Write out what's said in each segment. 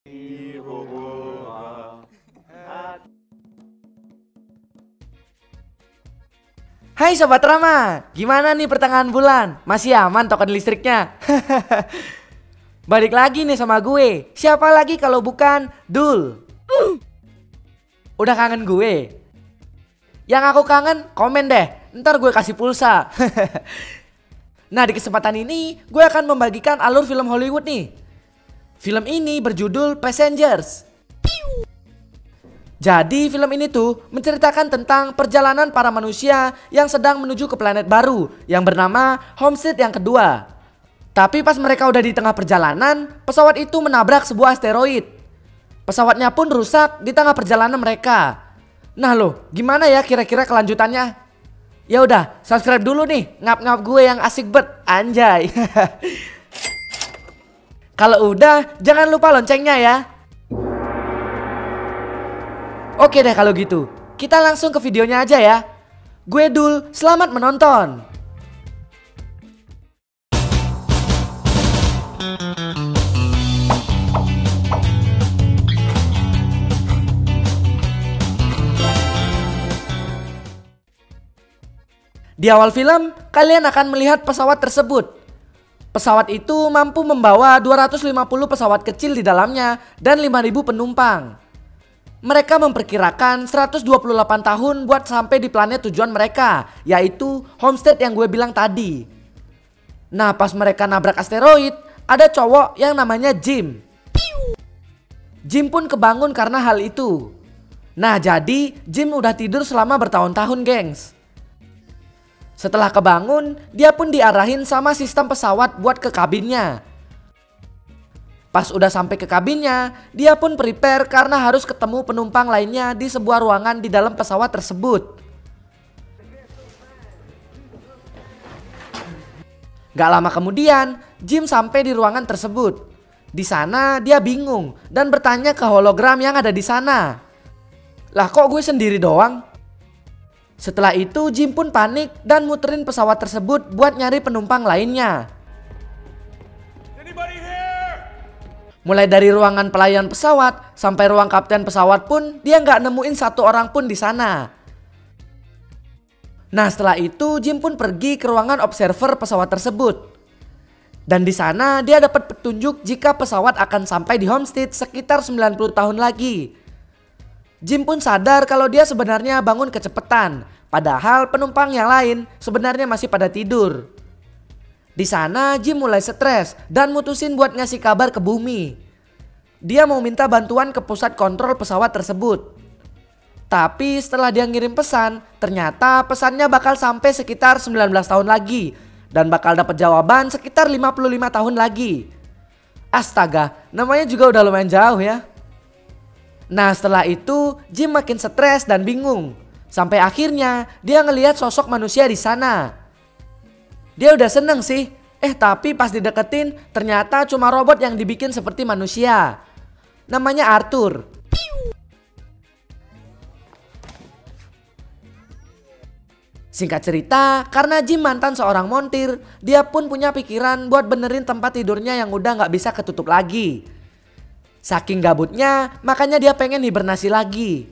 Hai Sobat Rama, gimana nih pertengahan bulan? Masih aman token listriknya? Balik lagi nih sama gue. Siapa lagi kalau bukan Dul? Udah kangen gue? Yang aku kangen komen deh, ntar gue kasih pulsa. Nah, di kesempatan ini gue akan membagikan alur film Hollywood nih. Film ini berjudul Passengers. Jadi film ini tuh menceritakan tentang perjalanan para manusia yang sedang menuju ke planet baru yang bernama Homestead yang kedua. Tapi pas mereka udah di tengah perjalanan, pesawat itu menabrak sebuah asteroid. Pesawatnya pun rusak di tengah perjalanan mereka. Nah loh, gimana ya kira-kira kelanjutannya? Ya udah, subscribe dulu nih, ngap-ngap gue yang asik bet, anjay. Kalau udah, jangan lupa loncengnya ya. Oke deh kalau gitu, kita langsung ke videonya aja ya. Gue Dul, selamat menonton. Di awal film, kalian akan melihat pesawat tersebut. Pesawat itu mampu membawa 250 pesawat kecil di dalamnya dan 5.000 penumpang. Mereka memperkirakan 128 tahun buat sampai di planet tujuan mereka, yaitu Homestead yang gue bilang tadi. Nah, pas mereka nabrak asteroid, ada cowok yang namanya Jim. Jim pun kebangun karena hal itu. Nah, jadi Jim udah tidur selama bertahun-tahun, gengs. Setelah kebangun, dia pun diarahin sama sistem pesawat buat ke kabinnya. Pas udah sampai ke kabinnya, dia pun prepare karena harus ketemu penumpang lainnya di sebuah ruangan di dalam pesawat tersebut. Gak lama kemudian, Jim sampai di ruangan tersebut. Di sana dia bingung dan bertanya ke hologram yang ada di sana. Lah kok gue sendiri doang? Setelah itu Jim pun panik dan muterin pesawat tersebut buat nyari penumpang lainnya. Mulai dari ruangan pelayan pesawat sampai ruang kapten pesawat pun dia nggak nemuin satu orang pun di sana. Nah setelah itu Jim pun pergi ke ruangan observer pesawat tersebut. Dan di sana dia dapat petunjuk jika pesawat akan sampai di Homestead sekitar 90 tahun lagi. Jim pun sadar kalau dia sebenarnya bangun kecepatan, padahal penumpang yang lain sebenarnya masih pada tidur. Di sana Jim mulai stres dan mutusin buat ngasih kabar ke bumi. Dia mau minta bantuan ke pusat kontrol pesawat tersebut. Tapi setelah dia ngirim pesan, ternyata pesannya bakal sampai sekitar 19 tahun lagi dan bakal dapat jawaban sekitar 55 tahun lagi. Astaga, namanya juga udah lumayan jauh ya. Nah setelah itu Jim makin stres dan bingung. Sampai akhirnya dia ngelihat sosok manusia di sana. Dia udah seneng sih, tapi pas dideketin ternyata cuma robot yang dibikin seperti manusia. Namanya Arthur. Singkat cerita, karena Jim mantan seorang montir, dia pun punya pikiran buat benerin tempat tidurnya yang udah gak bisa ketutup lagi. Saking gabutnya, makanya dia pengen hibernasi lagi.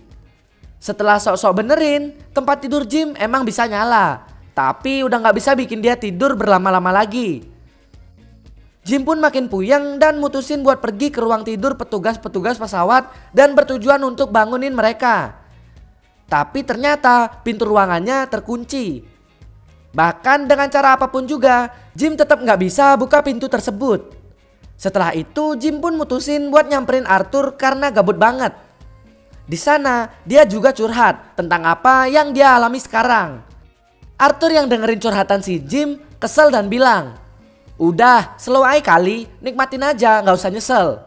Setelah sok-sok benerin, tempat tidur Jim emang bisa nyala. Tapi udah gak bisa bikin dia tidur berlama-lama lagi. Jim pun makin puyeng dan mutusin buat pergi ke ruang tidur petugas-petugas pesawat dan bertujuan untuk bangunin mereka. Tapi ternyata pintu ruangannya terkunci. Bahkan dengan cara apapun juga, Jim tetap gak bisa buka pintu tersebut. Setelah itu Jim pun mutusin buat nyamperin Arthur karena gabut banget. Di sana dia juga curhat tentang apa yang dia alami sekarang. Arthur yang dengerin curhatan si Jim kesel dan bilang, "Udah slow aja kali, nikmatin aja gak usah nyesel."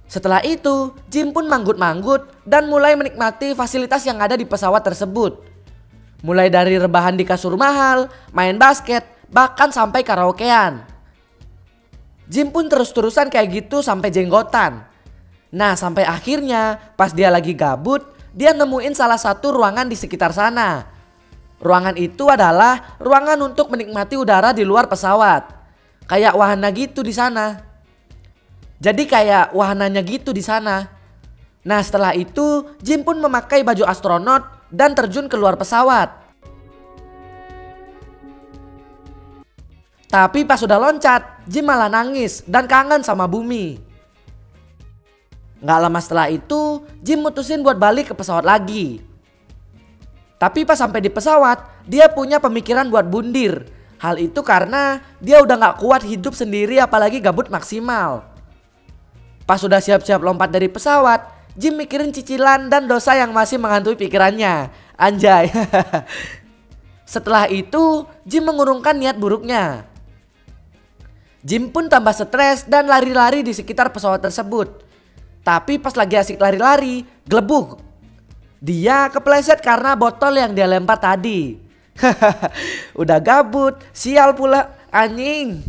Setelah itu Jim pun manggut-manggut dan mulai menikmati fasilitas yang ada di pesawat tersebut. Mulai dari rebahan di kasur mahal, main basket, bahkan sampai karaokean. Jim pun terus-terusan kayak gitu sampai jenggotan. Nah sampai akhirnya pas dia lagi gabut, dia nemuin salah satu ruangan di sekitar sana. Ruangan itu adalah ruangan untuk menikmati udara di luar pesawat. Kayak wahana gitu di sana. Jadi kayak wahananya gitu di sana. Nah setelah itu Jim pun memakai baju astronot dan terjun keluar pesawat. Tapi pas sudah loncat, Jim malah nangis dan kangen sama bumi. Gak lama setelah itu, Jim mutusin buat balik ke pesawat lagi. Tapi pas sampai di pesawat, dia punya pemikiran buat bundir. Hal itu karena dia udah gak kuat hidup sendiri apalagi gabut maksimal. Pas sudah siap-siap lompat dari pesawat, Jim mikirin cicilan dan dosa yang masih menghantui pikirannya. Anjay. Setelah itu, Jim mengurungkan niat buruknya. Jim pun tambah stres dan lari-lari di sekitar pesawat tersebut. Tapi pas lagi asik lari-lari, glebuk. Dia kepleset karena botol yang dia lempar tadi. Udah gabut, sial pula anjing.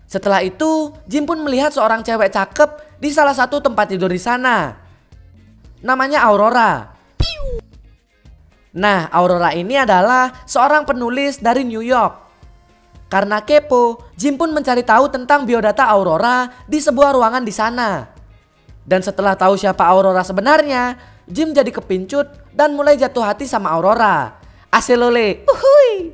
Setelah itu, Jim pun melihat seorang cewek cakep di salah satu tempat tidur di sana. Namanya Aurora. Nah, Aurora ini adalah seorang penulis dari New York. Karena kepo, Jim pun mencari tahu tentang biodata Aurora di sebuah ruangan di sana. Dan setelah tahu siapa Aurora sebenarnya, Jim jadi kepincut dan mulai jatuh hati sama Aurora. Aselole, uhuy.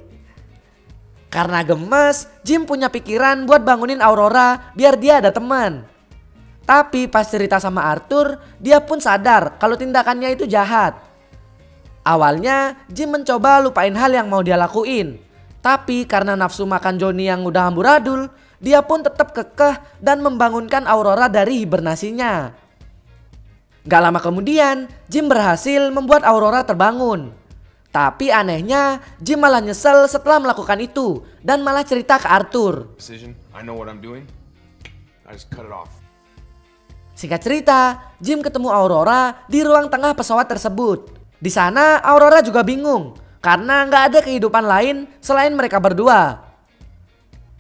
Karena gemes, Jim punya pikiran buat bangunin Aurora biar dia ada teman. Tapi pas cerita sama Arthur, dia pun sadar kalau tindakannya itu jahat. Awalnya, Jim mencoba lupain hal yang mau dia lakuin. Tapi karena nafsu makan Johnny yang udah amburadul, dia pun tetap kekeh dan membangunkan Aurora dari hibernasinya. Gak lama kemudian, Jim berhasil membuat Aurora terbangun. Tapi anehnya, Jim malah nyesel setelah melakukan itu dan malah cerita ke Arthur. Singkat cerita, Jim ketemu Aurora di ruang tengah pesawat tersebut. Di sana Aurora juga bingung karena nggak ada kehidupan lain selain mereka berdua.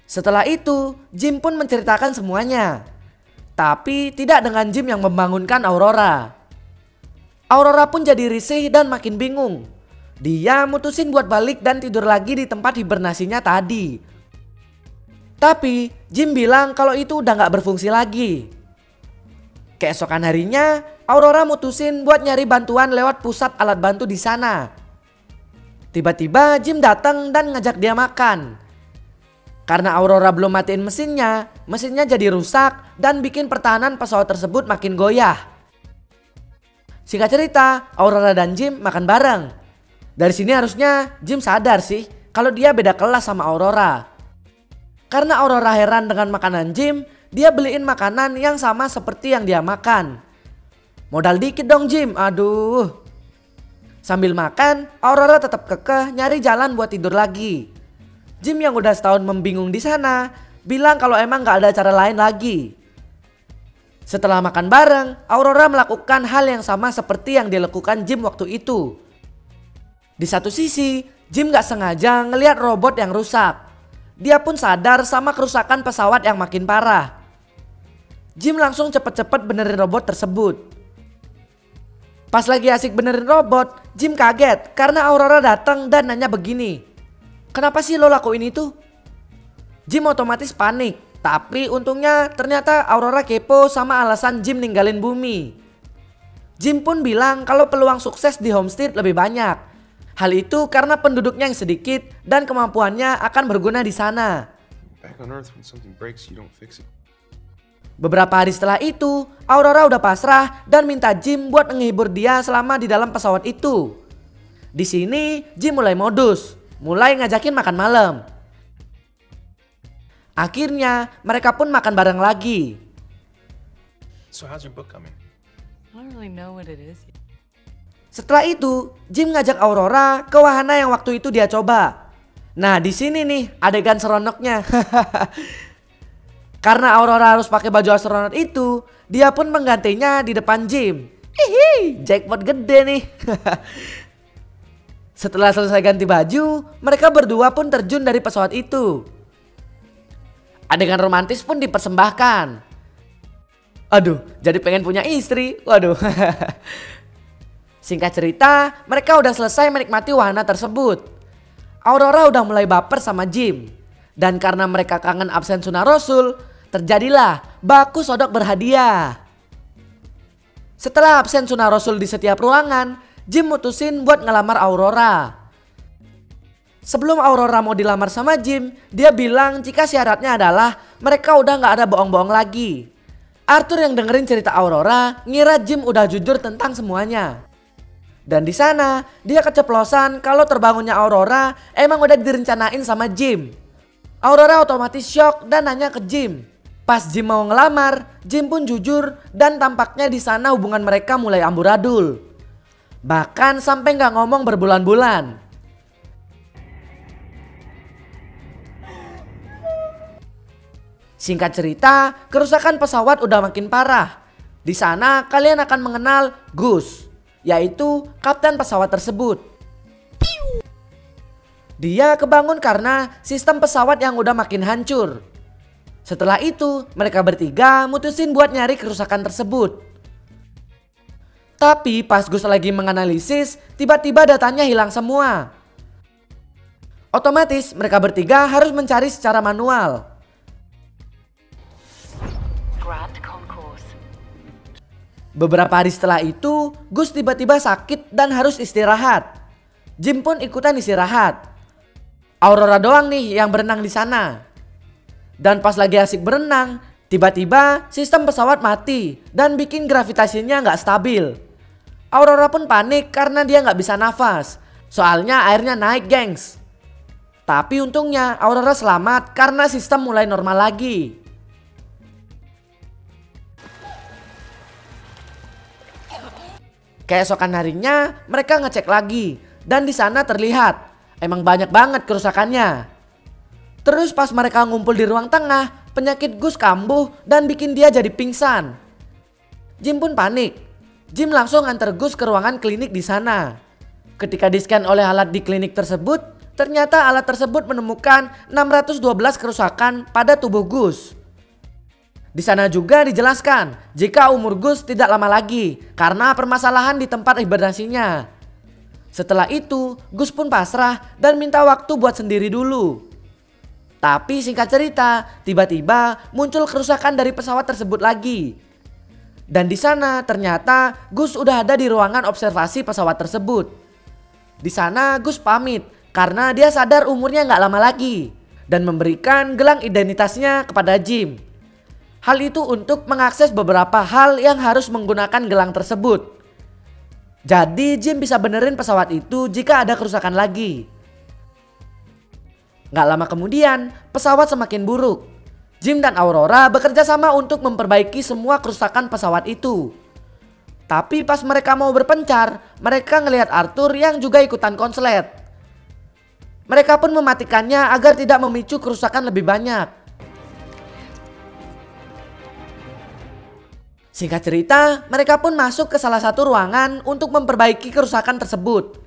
Setelah itu, Jim pun menceritakan semuanya. Tapi tidak dengan Jim yang membangunkan Aurora. Aurora pun jadi risih dan makin bingung. Dia mutusin buat balik dan tidur lagi di tempat hibernasinya tadi. Tapi Jim bilang kalau itu udah nggak berfungsi lagi. Keesokan harinya, Aurora mutusin buat nyari bantuan lewat pusat alat bantu di sana. Tiba-tiba Jim datang dan ngajak dia makan. Karena Aurora belum matiin mesinnya jadi rusak dan bikin pertahanan pesawat tersebut makin goyah. Singkat cerita, Aurora dan Jim makan bareng. Dari sini harusnya Jim sadar sih kalau dia beda kelas sama Aurora. Karena Aurora heran dengan makanan Jim, dia beliin makanan yang sama seperti yang dia makan. Modal dikit dong Jim, aduh. Sambil makan, Aurora tetap kekeh nyari jalan buat tidur lagi. Jim yang udah setahun membingung di sana, bilang kalau emang gak ada cara lain lagi. Setelah makan bareng, Aurora melakukan hal yang sama seperti yang dilakukan Jim waktu itu. Di satu sisi, Jim gak sengaja ngelihat robot yang rusak. Dia pun sadar sama kerusakan pesawat yang makin parah. Jim langsung cepet-cepet benerin robot tersebut. Pas lagi asik benerin robot, Jim kaget karena Aurora datang dan nanya begini. Kenapa sih lo lakuin itu? Jim otomatis panik. Tapi untungnya ternyata Aurora kepo sama alasan Jim ninggalin bumi. Jim pun bilang kalau peluang sukses di Homestead lebih banyak. Hal itu karena penduduknya yang sedikit dan kemampuannya akan berguna di sana. Beberapa hari setelah itu, Aurora udah pasrah dan minta Jim buat menghibur dia selama di dalam pesawat itu. Di sini Jim mulai modus, mulai ngajakin makan malam. Akhirnya mereka pun makan bareng lagi. Setelah itu, Jim ngajak Aurora ke wahana yang waktu itu dia coba. Nah, di sini nih adegan seronoknya. Karena Aurora harus pakai baju astronot itu, dia pun menggantinya di depan Jim. Hihi, jackpot gede nih. Setelah selesai ganti baju, mereka berdua pun terjun dari pesawat itu. Adegan romantis pun dipersembahkan. Aduh, jadi pengen punya istri. Waduh. Singkat cerita, mereka udah selesai menikmati wahana tersebut. Aurora udah mulai baper sama Jim. Dan karena mereka kangen absen sunah rasul, terjadilah baku sodok berhadiah. Setelah absen sunah Rasul di setiap ruangan, Jim mutusin buat ngelamar Aurora. Sebelum Aurora mau dilamar sama Jim, dia bilang jika syaratnya adalah mereka udah gak ada bohong-bohong lagi. Arthur yang dengerin cerita Aurora ngira Jim udah jujur tentang semuanya. Dan di sana dia keceplosan kalau terbangunnya Aurora emang udah direncanain sama Jim. Aurora otomatis shock dan nanya ke Jim. Pas Jim mau ngelamar, Jim pun jujur dan tampaknya di sana hubungan mereka mulai amburadul. Bahkan sampai nggak ngomong berbulan-bulan. Singkat cerita, kerusakan pesawat udah makin parah. Di sana kalian akan mengenal Gus, yaitu kapten pesawat tersebut. Dia kebangun karena sistem pesawat yang udah makin hancur. Setelah itu, mereka bertiga mutusin buat nyari kerusakan tersebut. Tapi pas Gus lagi menganalisis, tiba-tiba datanya hilang semua. Otomatis mereka bertiga harus mencari secara manual. Beberapa hari setelah itu, Gus tiba-tiba sakit dan harus istirahat. Jim pun ikutan istirahat. Aurora doang nih yang berenang di sana. Dan pas lagi asik berenang, tiba-tiba sistem pesawat mati dan bikin gravitasinya nggak stabil. Aurora pun panik karena dia nggak bisa nafas. Soalnya airnya naik, gengs. Tapi untungnya Aurora selamat karena sistem mulai normal lagi. Keesokan harinya mereka ngecek lagi dan di sana terlihat emang banyak banget kerusakannya. Terus pas mereka ngumpul di ruang tengah, penyakit Gus kambuh dan bikin dia jadi pingsan. Jim pun panik. Jim langsung antar Gus ke ruangan klinik di sana. Ketika di-scan oleh alat di klinik tersebut, ternyata alat tersebut menemukan 612 kerusakan pada tubuh Gus. Di sana juga dijelaskan jika umur Gus tidak lama lagi karena permasalahan di tempat hibernasinya. Setelah itu, Gus pun pasrah dan minta waktu buat sendiri dulu. Tapi singkat cerita, tiba-tiba muncul kerusakan dari pesawat tersebut lagi. Dan di sana ternyata Gus udah ada di ruangan observasi pesawat tersebut. Di sana Gus pamit karena dia sadar umurnya nggak lama lagi dan memberikan gelang identitasnya kepada Jim. Hal itu untuk mengakses beberapa hal yang harus menggunakan gelang tersebut. Jadi Jim bisa benerin pesawat itu jika ada kerusakan lagi. Gak lama kemudian pesawat semakin buruk. Jim dan Aurora bekerja sama untuk memperbaiki semua kerusakan pesawat itu. Tapi pas mereka mau berpencar, mereka ngelihat Arthur yang juga ikutan konslet. Mereka pun mematikannya agar tidak memicu kerusakan lebih banyak. Singkat cerita, mereka pun masuk ke salah satu ruangan untuk memperbaiki kerusakan tersebut.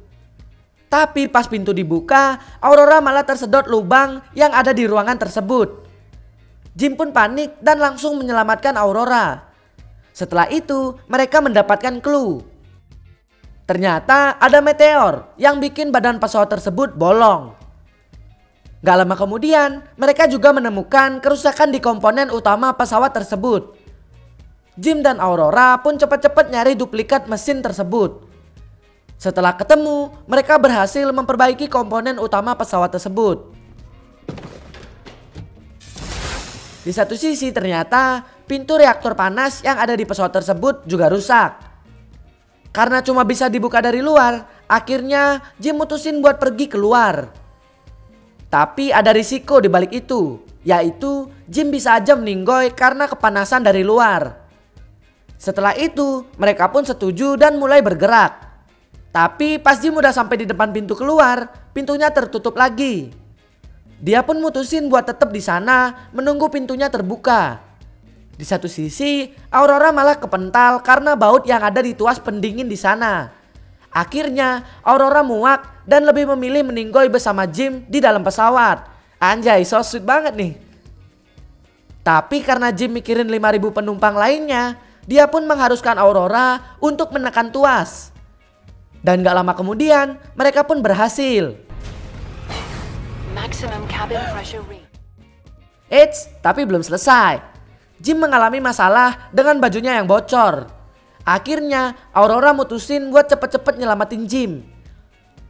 Tapi pas pintu dibuka, Aurora malah tersedot lubang yang ada di ruangan tersebut. Jim pun panik dan langsung menyelamatkan Aurora. Setelah itu, mereka mendapatkan clue. Ternyata ada meteor yang bikin badan pesawat tersebut bolong. Gak lama kemudian, mereka juga menemukan kerusakan di komponen utama pesawat tersebut. Jim dan Aurora pun cepat-cepat nyari duplikat mesin tersebut. Setelah ketemu, mereka berhasil memperbaiki komponen utama pesawat tersebut. Di satu sisi ternyata pintu reaktor panas yang ada di pesawat tersebut juga rusak. Karena cuma bisa dibuka dari luar, akhirnya Jim mutusin buat pergi keluar. Tapi ada risiko di balik itu, yaitu Jim bisa aja meninggoy karena kepanasan dari luar. Setelah itu, mereka pun setuju dan mulai bergerak. Tapi pas Jim udah sampai di depan pintu keluar, pintunya tertutup lagi. Dia pun mutusin buat tetap di sana menunggu pintunya terbuka. Di satu sisi, Aurora malah kepental karena baut yang ada di tuas pendingin di sana. Akhirnya, Aurora muak dan lebih memilih meninggoy bersama Jim di dalam pesawat. Anjay, so sweet banget nih. Tapi karena Jim mikirin 5.000 penumpang lainnya, dia pun mengharuskan Aurora untuk menekan tuas. Dan gak lama kemudian mereka pun berhasil. Eits, tapi belum selesai. Jim mengalami masalah dengan bajunya yang bocor. Akhirnya Aurora mutusin buat cepet-cepet nyelamatin Jim.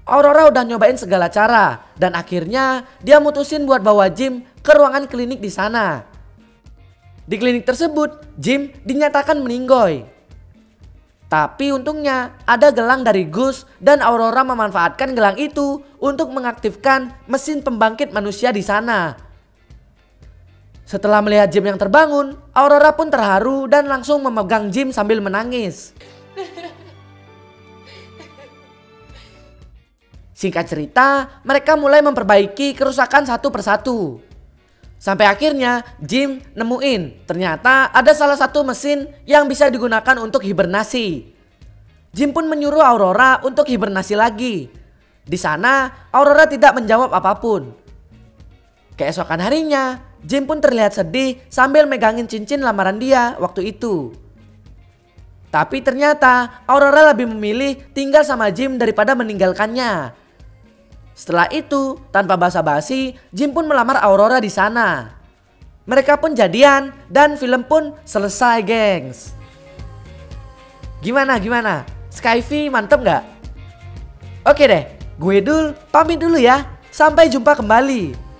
Aurora udah nyobain segala cara dan akhirnya dia mutusin buat bawa Jim ke ruangan klinik di sana. Di klinik tersebut, Jim dinyatakan meninggoy. Tapi untungnya ada gelang dari Gus dan Aurora memanfaatkan gelang itu untuk mengaktifkan mesin pembangkit manusia di sana. Setelah melihat Jim yang terbangun, Aurora pun terharu dan langsung memegang Jim sambil menangis. Singkat cerita, mereka mulai memperbaiki kerusakan satu persatu. Sampai akhirnya Jim nemuin ternyata ada salah satu mesin yang bisa digunakan untuk hibernasi. Jim pun menyuruh Aurora untuk hibernasi lagi. Di sana Aurora tidak menjawab apapun. Keesokan harinya Jim pun terlihat sedih sambil megangin cincin lamaran dia waktu itu. Tapi ternyata Aurora lebih memilih tinggal sama Jim daripada meninggalkannya. Setelah itu, tanpa basa-basi, Jim pun melamar Aurora di sana. Mereka pun jadian dan film pun selesai, gengs. Gimana? Skyfi mantep gak? Oke deh, gue Dul pamit dulu ya. Sampai jumpa kembali.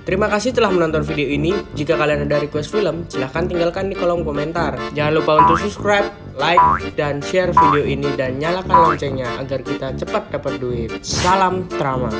Terima kasih telah menonton video ini. Jika kalian ada request film, silahkan tinggalkan di kolom komentar. Jangan lupa untuk subscribe, like, dan share video ini dan nyalakan loncengnya agar kita cepat dapat duit. Salam Trama.